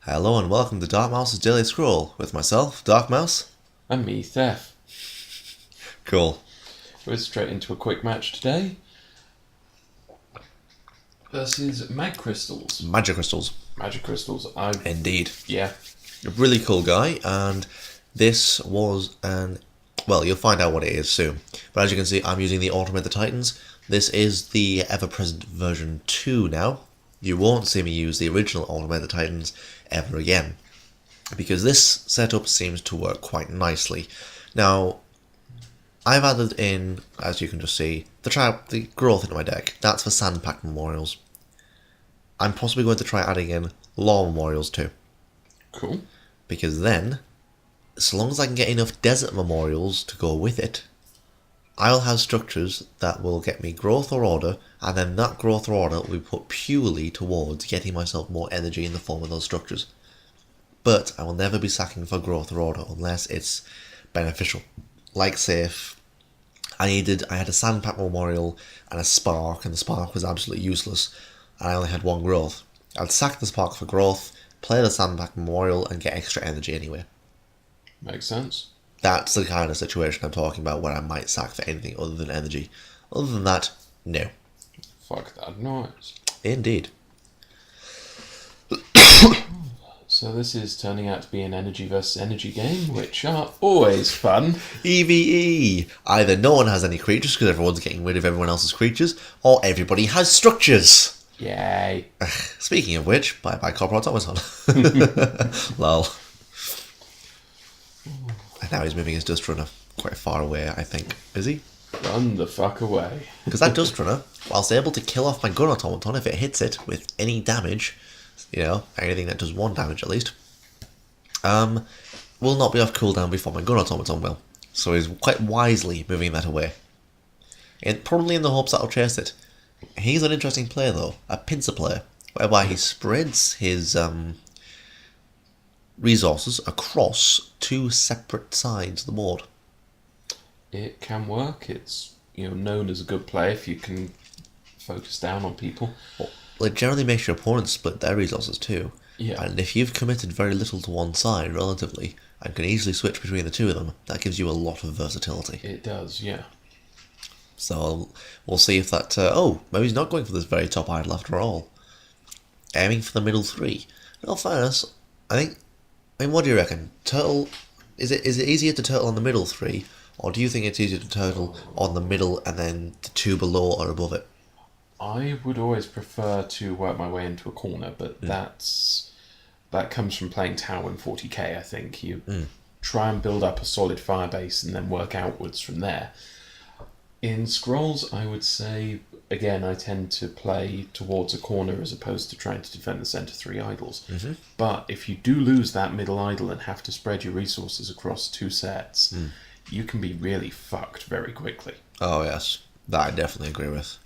Hello and welcome to DarkMouse's Daily Scroll with myself, DarkMouse. And me, Thef. Cool. We're straight into a quick match today. Versus Mag Crystals. Magic Crystals. Magic Crystals. Indeed. Yeah. A really cool guy, and this was well, you'll find out what it is soon. But as you can see, I'm using the Automate the Titans. This is the ever-present version 2 now. You won't see me use the original Automate the Titans ever again, because this setup seems to work quite nicely. Now, I've added in, as you can just see, the growth into my deck. That's for Sandpack Memorials. I'm possibly going to try adding in Law Memorials too. Cool. Because then, as long as I can get enough Desert Memorials to go with it, I'll have structures that will get me growth or order, and then that growth or order will be put purely towards getting myself more energy in the form of those structures. But I will never be sacking for growth or order unless it's beneficial. Like, say, if I had a Sandpack Memorial and a Spark, and the Spark was absolutely useless, and I only had one growth. I'd sack the Spark for growth, play the Sandpack Memorial, and get extra energy anyway. Makes sense. That's the kind of situation I'm talking about where I might sack for anything other than energy. Other than that, no. Fuck that noise. Indeed. So this is turning out to be an energy versus energy game, which are always fun. EVE! Either no one has any creatures because everyone's getting rid of everyone else's creatures, or everybody has structures! Yay. Speaking of which, bye-bye Copper Automaton. Lol. And now he's moving his Dust Runner quite far away, I think. Is he? Run the fuck away. Because that Dust Runner, whilst able to kill off my Gun Automaton if it hits it with any damage, you know, anything that does 1 damage at least, will not be off cooldown before my Gun Automaton will. So he's quite wisely moving that away. And probably in the hopes that I'll chase it. He's an interesting player though, a pincer player, whereby he spreads his resources across 2 separate sides of the board. It can work. It's, known as a good play if you can focus down on people. Well, it generally makes your opponents split their resources too. Yeah. And if you've committed very little to one side relatively, and can easily switch between the two of them, that gives you a lot of versatility. It does, yeah. So we'll see if that... maybe he's not going for this very top idol after all. Aiming for the middle 3. In all fairness, what do you reckon? Turtle... Is it easier to turtle on the middle 3, or do you think it's easier to turtle on the middle and then the 2 below or above it? I would always prefer to work my way into a corner, but that comes from playing Tower in 40k, I think. You try and build up a solid fire base and then work outwards from there. In Scrolls, I would say, again, I tend to play towards a corner as opposed to trying to defend the centre 3 idols. Mm-hmm. But if you do lose that middle idol and have to spread your resources across 2 sets, you can be really fucked very quickly. Oh yes, that I definitely agree with.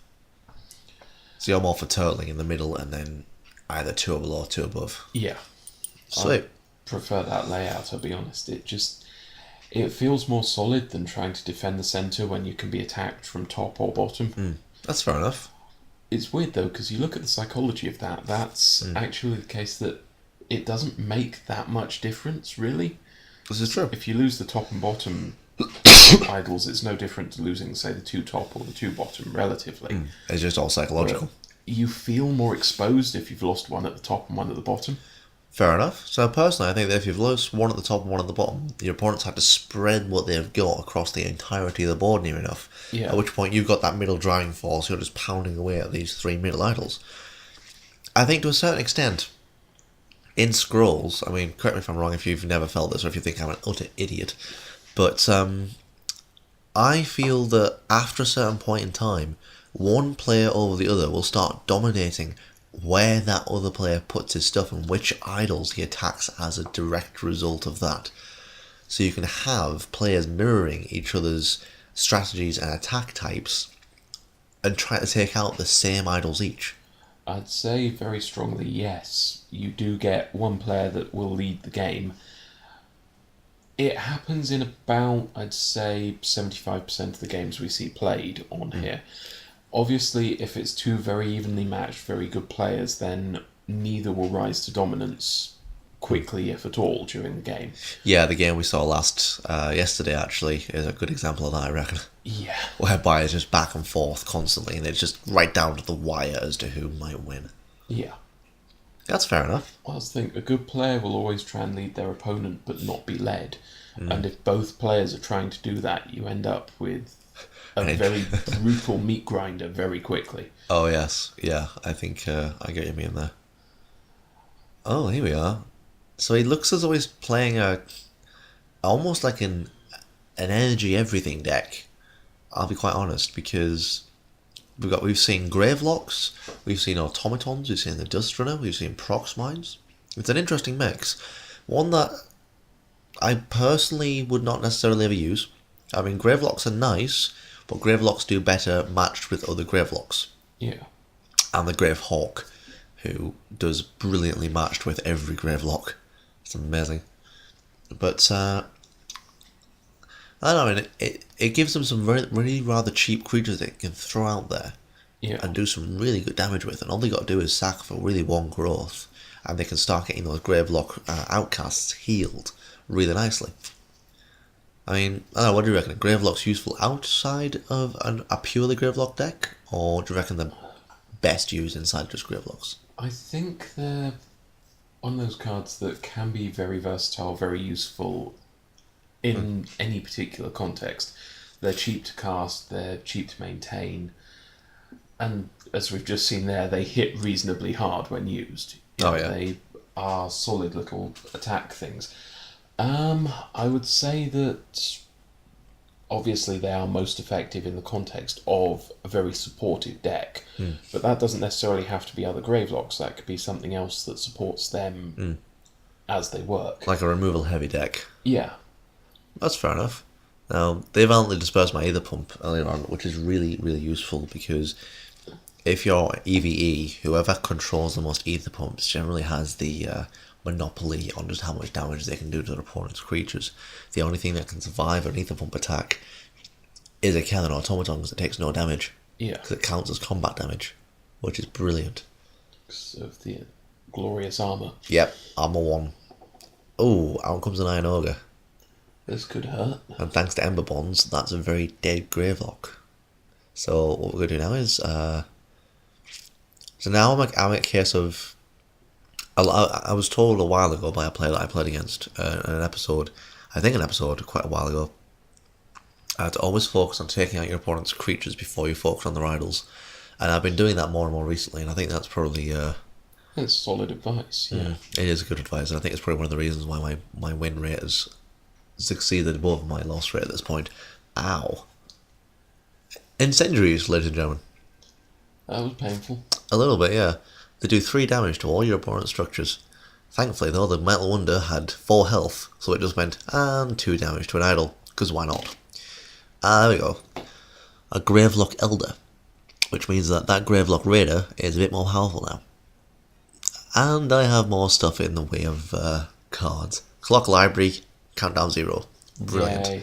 So you're more for turtling in the middle and then either 2 below or 2 above. Yeah. Sweet. I prefer that layout, I'll be honest. It feels more solid than trying to defend the centre when you can be attacked from top or bottom. That's fair enough. It's weird though, because you look at the psychology of that, that's actually the case that it doesn't make that much difference, really. This is true. If you lose the top and bottom idols, it's no different to losing, say, the 2 top or the 2 bottom, relatively. It's just all psychological. But you feel more exposed if you've lost one at the top and one at the bottom. Fair enough. So personally, I think that if you've lost one at the top and one at the bottom, your opponents have to spread what they've got across the entirety of the board near enough. Yeah. At which point you've got that middle driving force, you're just pounding away at these 3 middle idols. I think to a certain extent, in Scrolls, I mean, correct me if I'm wrong if you've never felt this or if you think I'm an utter idiot, but I feel that after a certain point in time, one player over the other will start dominating where that other player puts his stuff and which idols he attacks as a direct result of that. So you can have players mirroring each other's strategies and attack types and try to take out the same idols each. I'd say very strongly yes. You do get one player that will lead the game. It happens in about, I'd say, 75% of the games we see played on here. Obviously, if it's 2 very evenly matched, very good players, then neither will rise to dominance quickly, if at all, during the game. Yeah, the game we saw yesterday actually is a good example of that, I reckon. Yeah. Whereby it's just back and forth constantly, and it's just right down to the wire as to who might win. Yeah. That's fair enough. I just think a good player will always try and lead their opponent, but not be led. And if both players are trying to do that, you end up with a very brutal meat grinder very quickly. Oh yes, yeah. I think I get you mean there. Oh, here we are. So he looks as though he's playing almost like an energy everything deck. I'll be quite honest, because we've seen Gravelocks, we've seen Automatons, we've seen the Dust Runner, we've seen Prox Mines. It's an interesting mix. One that I personally would not necessarily ever use. I mean, Gravelocks are nice, but Gravelocks do better matched with other Gravelocks. Yeah. And the Gravehawk, who does brilliantly matched with every Gravelock. It's amazing. But I don't know, it gives them some really rather cheap creatures that you can throw out there and do some really good damage with. And all they got to do is sack for really one growth, and they can start getting those Gravelock outcasts healed really nicely. I mean, I don't know, what do you reckon? Are Gravelock's useful outside of a purely Gravelock deck, or do you reckon they're best used inside just Gravelocks? I think they're one of those cards that can be very versatile, very useful in any particular context. They're cheap to cast, they're cheap to maintain, and as we've just seen there, they hit reasonably hard when used. They are solid little attack things. I would say that obviously they are most effective in the context of a very supportive deck, but that doesn't necessarily have to be other Gravelocks. That could be something else that supports them as they work. Like a removal heavy deck. Yeah. That's fair enough. Now, they violently dispersed my Ether Pump earlier on, which is really, really useful, because if you're EVE, whoever controls the most Ether Pumps generally has the monopoly on just how much damage they can do to their opponent's creatures. The only thing that can survive an Ether Pump attack is a Cannon Automaton, because it takes no damage. Yeah. Because it counts as combat damage, which is brilliant. Of the glorious armour. Yep, armor 1. Oh, out comes an Iron Ogre. This could hurt. And thanks to Ember Bonds, that's a very dead Gravelock. So what we're going to do now is... so now I'm at a case of... I was told a while ago by a player that I played against in an episode quite a while ago, to always focus on taking out your opponent's creatures before you focus on their idols. And I've been doing that more and more recently, and I think that's probably... That's solid advice, yeah. It is good advice, and I think it's probably one of the reasons why my win rate has succeeded above my loss rate at this point. Ow. Incendiaries, ladies and gentlemen. That was painful. A little bit, yeah. They do 3 damage to all your opponent's structures. Thankfully, though, the Metal Wonder had 4 health, so it just went, and 2 damage to an idol, because why not? There we go. A Gravelock Elder, which means that Gravelock Raider is a bit more powerful now. And I have more stuff in the way of cards. Clock Library, Countdown 0. Brilliant. Yay.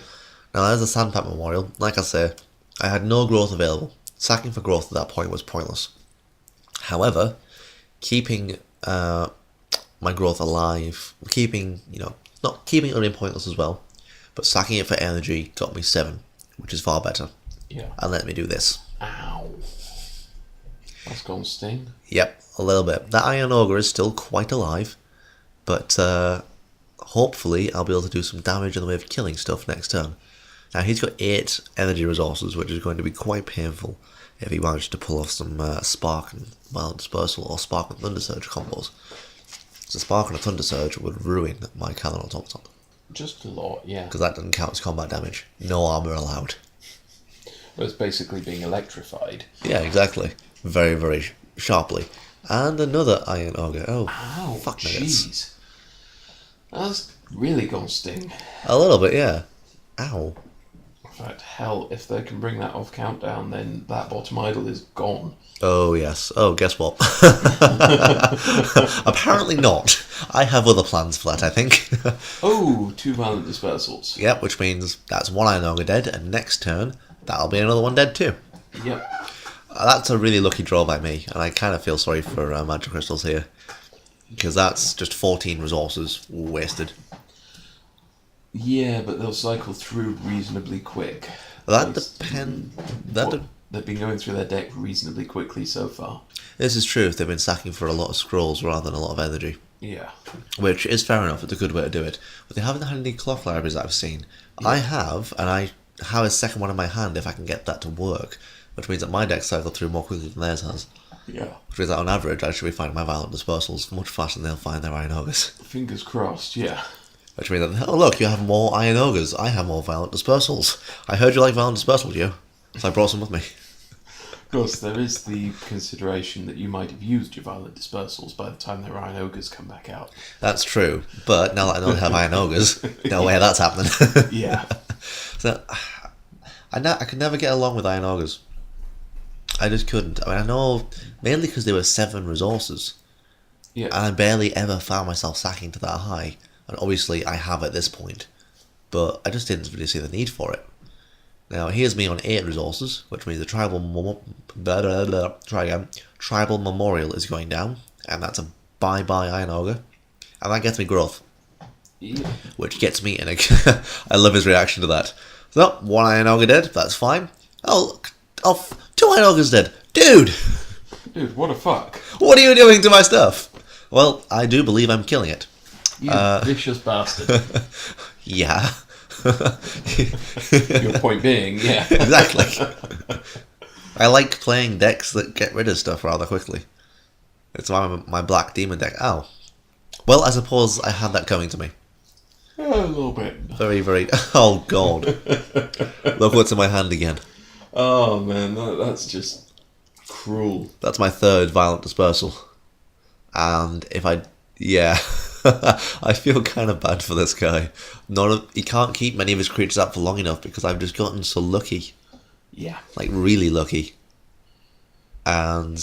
Now there's a Sandpack Memorial. Like I say, I had no growth available. Sacking for growth at that point was pointless. However, keeping my growth alive, not keeping it really pointless as well, but sacking it for energy got me 7, which is far better. Yeah. And let me do this. Ow. That's gone sting. Yep, a little bit. That Iron Ogre is still quite alive, but hopefully I'll be able to do some damage in the way of killing stuff next turn. Now he's got 8 energy resources, which is going to be quite painful if he manages to pull off some Spark and Violent Dispersal or Spark and Thunder Surge combos. So Spark and a Thunder Surge would ruin my Cannon Automaton. Just a lot, yeah. Because that doesn't count as combat damage. No armor allowed. Well, it's basically being electrified. Yeah, exactly. Very, very sharply. And another Iron Ogre. Oh, ow, fuck nuggets. Jeez. That's really gone sting. A little bit, yeah. Ow. In fact, hell, if they can bring that off countdown, then that bottom idol is gone. Oh, yes. Oh, guess what? Apparently not. I have other plans for that, I think. Oh, 2 Violent Dispersals. Yep, which means that's 1 Iron Ogre dead, and next turn, that'll be another one dead too. Yep. That's a really lucky draw by me, and I kind of feel sorry for Magic Crystals here. Because that's just 14 resources wasted. Yeah, but they'll cycle through reasonably quick. That depends. They've been going through their deck reasonably quickly so far. This is true if they've been sacking for a lot of scrolls rather than a lot of energy. Yeah. Which is fair enough, it's a good way to do it. But they haven't had any clock libraries that I've seen. Yeah. I have, and I have a second one in my hand if I can get that to work. Which means that my deck cycled through more quickly than theirs has. Yeah. Which means that on average I should be finding my Violent Dispersals much faster than they'll find their Iron Ogres. Fingers crossed, yeah. Which means that, oh look, you have more Iron Ogres, I have more Violent Dispersals. I heard you like Violent Dispersals, you. So I brought some with me. Of course, there is the consideration that you might have used your Violent Dispersals by the time their Iron Ogres come back out. That's true, but now that I know they have Iron Ogres, no way that's happening. Yeah. So, I could never get along with Iron Ogres. I just couldn't. I mean, I know, mainly because there were 7 resources. Yeah. And I barely ever found myself sacking to that high. And obviously I have at this point. But I just didn't really see the need for it. Now, here's me on 8 resources, which means the tribal memorial is going down, and that's a bye-bye Iron Ogre. And that gets me growth. Yeah. Which gets me in a... I love his reaction to that. So, 1 Iron Ogre dead, that's fine. Oh, 2 Iron Ogres dead. Dude! Dude, what a fuck. What are you doing to my stuff? Well, I do believe I'm killing it. You vicious bastard. Yeah. Your point being, yeah. Exactly. I like playing decks that get rid of stuff rather quickly. It's why my Black Demon deck. Oh. Well, I suppose I had that coming to me. A little bit. Very, very... Oh, God. Look what's in my hand again. Oh, man, that's just cruel. That's my 3rd Violent Dispersal. And if I... Yeah. I feel kind of bad for this guy. He can't keep many of his creatures up for long enough because I've just gotten so lucky. Yeah. Like, really lucky. And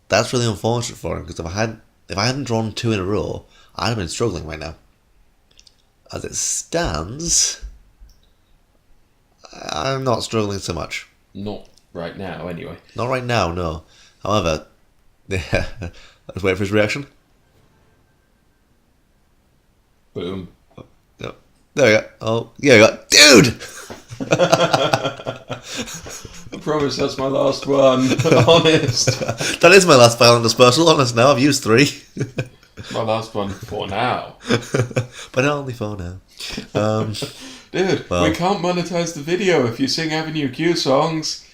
that's really unfortunate for him, because if I hadn't drawn 2 in a row, I'd have been struggling right now. As it stands, I'm not struggling so much. Not right now, anyway. Not right now, no. However, yeah, let's wait for his reaction. Boom. No. There we go. Oh, yeah, we got... Dude! I promise that's my last one. Honest. That is my last Violent Dispersal, honest now. I've used 3. My last one for now. But only for now. Dude, well, we can't monetize the video if you sing Avenue Q songs.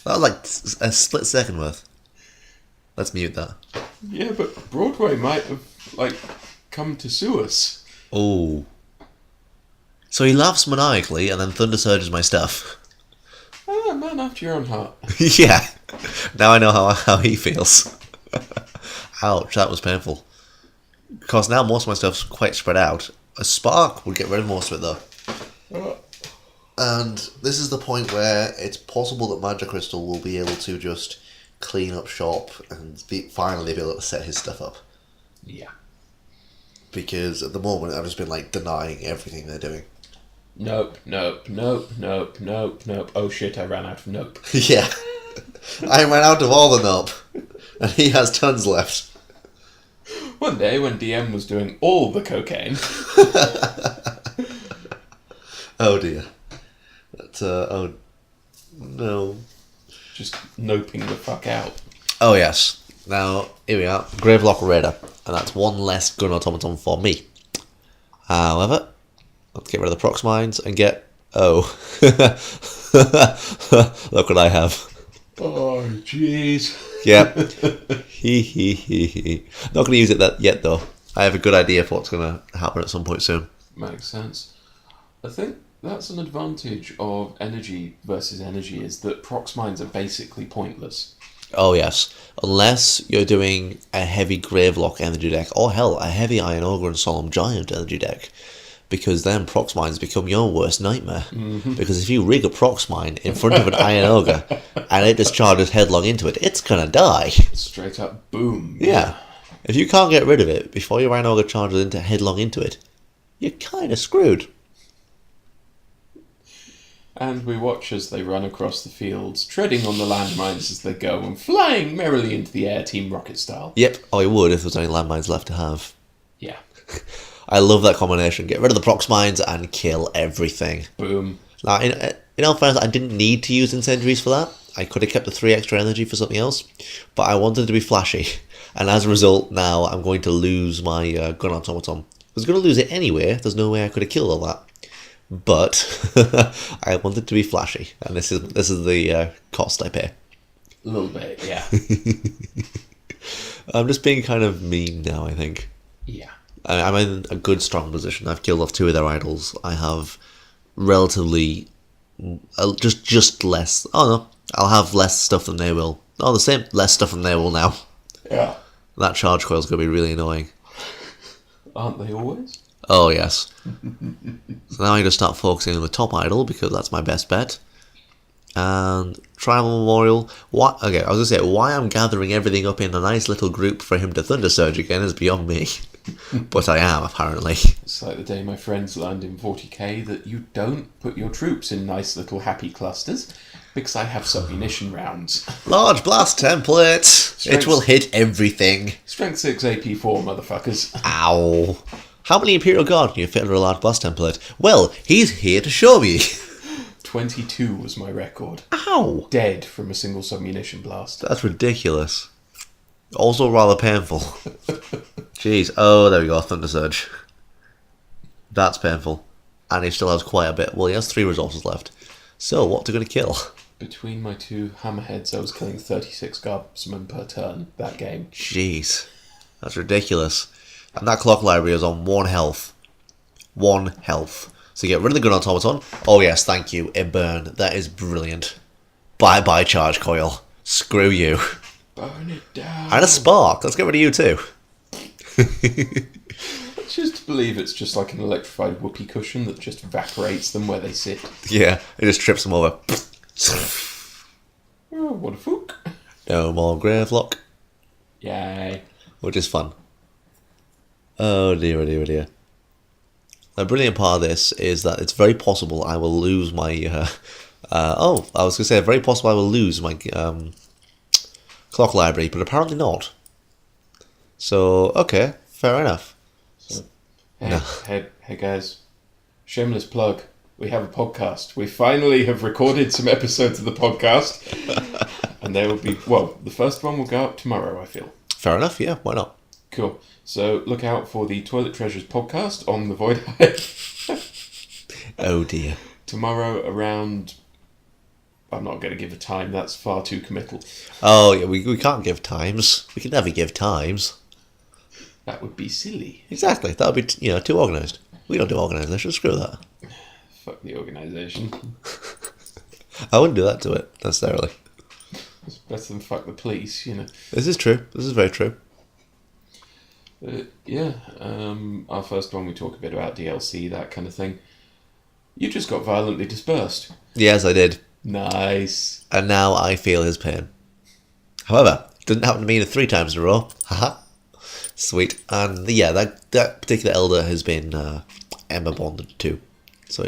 That was like a split second worth. Let's mute that. Yeah, but Broadway might have, come to sue us. Oh. So he laughs maniacally and then thunder surges my stuff. Ah, man after your own heart. Yeah. Now I know how he feels. Ouch, that was painful. Because now most of my stuff's quite spread out. A spark would get rid of most of it though. And this is the point where it's possible that Magic Crystal will be able to just clean up shop and finally be able to set his stuff up. Yeah. Because at the moment I've just been denying everything they're doing. Nope. Oh shit, I ran out of nope. Yeah. I ran out of all the nope. And he has tons left. One day when DM was doing all the cocaine. Oh dear. Oh no. Just noping the fuck out. Oh yes. Now, here we are. Gravelock Raider. And that's 1 less gun automaton for me. However, let's get rid of the prox mines and get... Oh. Look what I have. Oh, jeez. Yep. Not going to use it yet though. I have a good idea for what's going to happen at some point soon. Makes sense. I think that's an advantage of energy versus energy, is that prox mines are basically pointless. Oh yes, unless you're doing a heavy Gravelock energy deck, or hell, a heavy Iron Ogre and Solemn Giant energy deck, because then prox mines become your worst nightmare. Mm-hmm. Because if you rig a prox mine in front of an Iron Ogre and it just charges headlong into it, it's gonna die. Straight up boom. Yeah. If you can't get rid of it before your Iron Ogre charges headlong into it, you're kind of screwed. And we watch as they run across the fields, treading on the landmines as they go, and flying merrily into the air, Team Rocket style. Yep, I would if there was any landmines left to have. Yeah. I love that combination. Get rid of the prox mines and kill everything. Boom. Now, in all fairness, I didn't need to use incendiaries for that. I could have kept the 3 extra energy for something else, but I wanted it to be flashy. And as a result, now I'm going to lose my gun automaton. I was going to lose it anyway. There's no way I could have killed all that. But I want it to be flashy, and this is the cost I pay. A little bit, yeah. I'm just being kind of mean now, I think. Yeah. I'm in a good, strong position. I've killed off 2 of their idols. I have relatively just less. Oh no, I'll have less stuff than they will. Oh, the same, less stuff than they will now. Yeah. That charge coil's going to be really annoying. Aren't they always? Oh, yes. So now I just start focusing on the top idol, because that's my best bet. And Tribal Memorial. What? Okay, I was going to say, why I'm gathering everything up in a nice little group for him to Thunder Surge again is beyond me. But I am, apparently. It's like the day my friends learned in 40k that you don't put your troops in nice little happy clusters, because I have submunition rounds. Large blast template! It will hit everything. Strength 6 AP4, motherfuckers. Ow. How many Imperial Guard can you fit under a large blast template? Well, he's here to show me. 22 was my record. Ow. Dead from a single submunition blast. That's ridiculous. Also rather painful. Jeez. Oh, there we go. Thunder Surge. That's painful. And he still has quite a bit. Well, he has 3 resources left. So, what's he going to kill? Between my 2 hammerheads, I was killing 36 guardsmen per turn that game. Jeez. That's ridiculous. And that clock library is on 1 health. 1 health. So get rid of the gun automaton. Oh yes, thank you. A burn. That is brilliant. Bye-bye, charge coil. Screw you. Burn it down. And a spark. Let's get rid of you too. I choose to believe it's just like an electrified whoopee cushion that just evaporates them where they sit. Yeah, it just trips them over. Oh, what a fook. No more Gravelock. Yay. Which is fun. Oh dear, oh dear, oh dear. The brilliant part of this is that it's very possible I will lose my... I was going to say, very possible I will lose my clock library, but apparently not. So, okay, fair enough. So, hey guys, shameless plug. We have a podcast. We finally have recorded some episodes of the podcast. And they will be, well, the first one will go up tomorrow, I feel. Fair enough, yeah, why not? Cool. So look out for the Toilet Treasures podcast on TheVoidHive. Oh dear. Tomorrow around... I'm not going to give a time. That's far too committal. Oh, yeah, we can't give times. We can never give times. That would be silly. Exactly. That would be, too organised. We don't do organisation. Screw that. Fuck the organisation. I wouldn't do that to it, necessarily. It's better than fuck the police, This is true. This is very true. Our first one we talk a bit about DLC, that kind of thing. You just got violently dispersed. Yes, I did. Nice. And now I feel his pain. However, it didn't happen to me 3 times in a row. Haha. Sweet. And yeah, that particular elder has been ember bonded too. So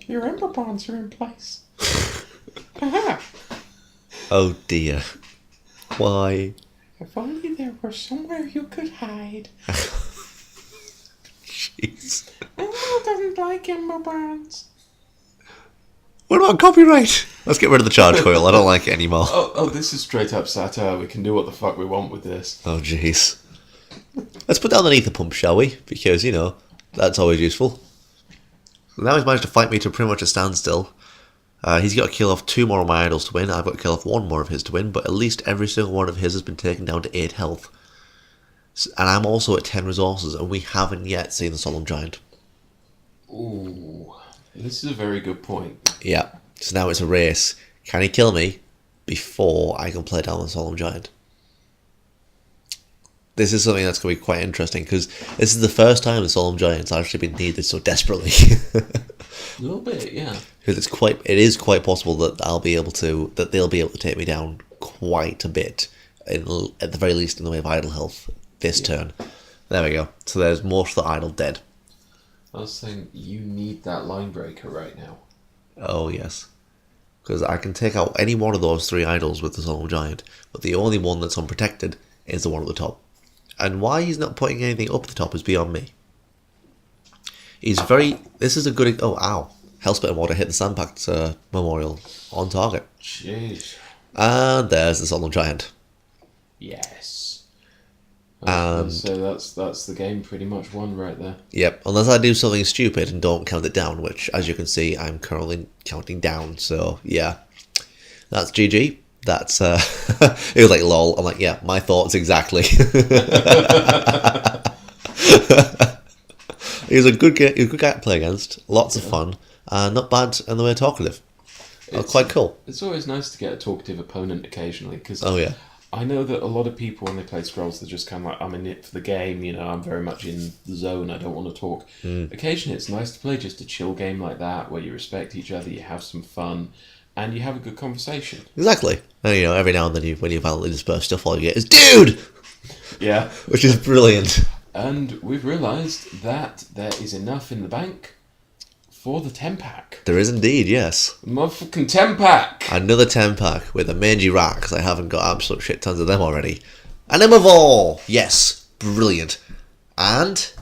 your ember bonds are in place. Oh dear. Why? If only there were somewhere you could hide. Jeez. Emma doesn't like ember bonds. What about copyright? Let's get rid of the charge coil. I don't like it anymore. Oh, this is straight up satire. We can do what the fuck we want with this. Oh jeez. Let's put down the ether pump, shall we? Because, that's always useful. Now he's managed to fight me to pretty much a standstill. He's got to kill off 2 more of my idols to win. I've got to kill off 1 more of his to win, but at least every single one of his has been taken down to 8 health. And I'm also at 10 resources, and we haven't yet seen the Solemn Giant. Ooh, this is a very good point. Yeah, so now it's a race. Can he kill me before I can play down the Solemn Giant? This is something that's going to be quite interesting, because this is the first time the Solemn Giant's actually been needed so desperately. A little bit, yeah. Because it is quite possible that they'll be able to take me down quite a bit, at the very least in the way of idle health this turn. There we go. So there's most of the idle dead. I was saying, you need that line breaker right now. Oh, yes. Because I can take out any one of those 3 idols with the Solemn Giant, but the only one that's unprotected is the one at the top. And why he's not putting anything up the top is beyond me. This is a good... Oh, ow. Hellspit and Water hit the Sandpact Memorial on target. Jeez. And there's the Solemn Giant. Yes. So that's the game pretty much won right there. Yep, unless I do something stupid and don't count it down, which, as you can see, I'm currently counting down, so, yeah. That's GG. That's, it was like, lol. I'm like, yeah, my thoughts exactly. He was a good guy to play against. Lots of fun. Not bad in the way talkative. Quite cool. It's always nice to get a talkative opponent occasionally, because Oh, yeah. I know that a lot of people, when they play Scrolls, they're just kind of like, I'm in it for the game, I'm very much in the zone, I don't want to talk. Occasionally it's nice to play just a chill game like that, where you respect each other, you have some fun, and you have a good conversation. Exactly. And, every now and then when you violently disperse stuff, all you get is, dude! Yeah. Which is brilliant. And we've realised that there is enough in the bank for the 10-pack. There is indeed, yes. Motherfucking 10-pack! Another 10-pack with a mangy rat, because I haven't got absolute shit tons of them already. An Emivore! Yes, brilliant. And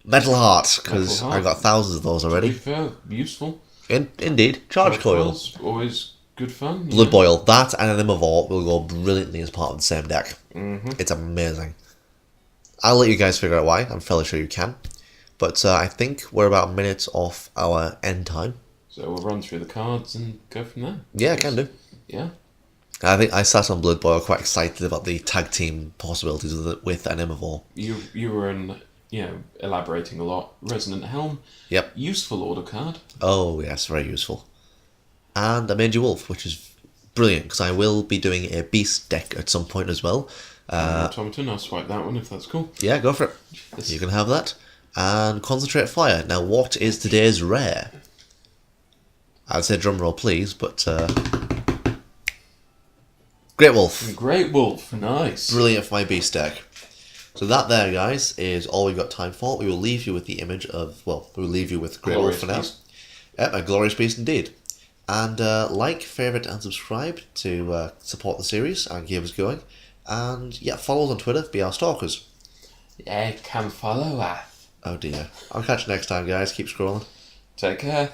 Metal Heart, because I got thousands of those already. To be fair, useful. Indeed. Charge Coil. Always good fun. Blood Boil. That and an Emivore will go brilliantly as part of the same deck. It's amazing. I'll let you guys figure out why. I'm fairly sure you can. But I think we're about a minute off our end time. So we'll run through the cards and go from there. Yeah, I can do. Yeah. I think I sat on Blood Boil quite excited about the tag team possibilities with an Emivore. You were elaborating a lot. Resonant Helm. Yep. Useful order card. Oh, yes, very useful. And a Mangy Wolf, which is brilliant, because I will be doing a Beast deck at some point as well. Automaton, I'll swipe that one if that's cool. Yeah, go for it. Yes. You can have that. And Concentrate Fire. Now, what is today's rare? I'd say drumroll, please, but... Great Wolf. Great Wolf, nice. Brilliant for my Beast deck. So that there, guys, is all we've got time for. We will leave you with the image of... Well, we'll leave you with Great Wolf for now. Yep, a glorious beast indeed. And like, favourite and subscribe to support the series and keep us going. And yeah, follow us on Twitter, be our stalkers. Yeah, come follow us. Oh dear. I'll catch you next time, guys. Keep scrolling. Take care.